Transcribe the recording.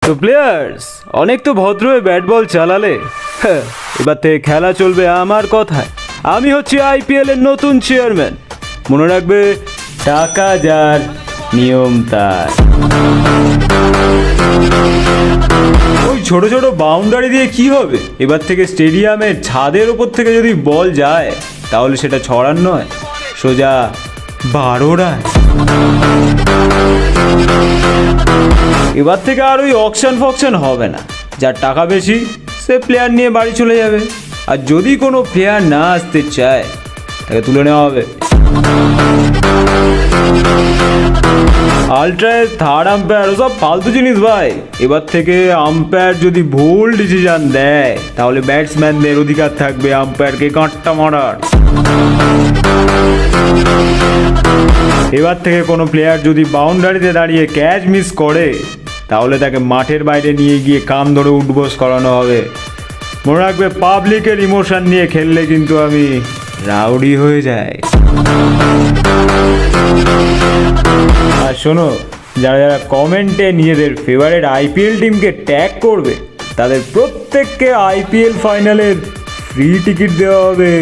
তো প্লেয়ার্স অনেক তো ভদ্র হয়ে ব্যাট বল চালালে, এবার থেকে খেলা চলবে আমার কথায়। আমি হচ্ছি আইপিএল এর নতুন চেয়ারম্যান। মনে রাখবে, টাকা যার নিয়ম তার। ওই ছোট ছোট বাউন্ডারি দিয়ে কি হবে? এবার থেকে স্টেডিয়ামের ছাদের ওপর থেকে যদি বল যায় তাহলে সেটা ছড়ার নয়, সোজা 12 রান। এবার থেকে আর ওই অকশন ফকশন হবে না। যার টাকা বেশি সে প্লেয়ার নিয়ে বাড়ি চলে যাবে, আর যদি কোনো প্লেয়ার না আসতে চায় তাকে তুলে নেওয়া হবে। আল্ট্রায় থার্ড আম্পায়ার ওসব ফালতু জিনিস ভাই। এবার থেকে আম্পায়ার যদি ভুল ডিসিশন দেয় তাহলে ব্যাটসম্যানদের অধিকার থাকবে আম্পায়ারকে কাঁটটা মারার। এবার থেকে কোনো প্লেয়ার যদি বাউন্ডারিতে দাঁড়িয়ে ক্যাচ মিস করে তাহলে তাকে মাঠের বাইরে নিয়ে গিয়ে কান ধরে উঠবোস করানো হবে। মনে রাখবে, পাবলিকের ইমোশন নিয়ে খেললে কিন্তু আমি রাউডি হয়ে যাই। আর শোনো, যারা যারা কমেন্টে নিজেদের ফেভারিট আইপিএল টিমকে ট্যাগ করবে তাদের প্রত্যেককে আইপিএল ফাইনালের ফ্রি টিকিট দেওয়া হবে।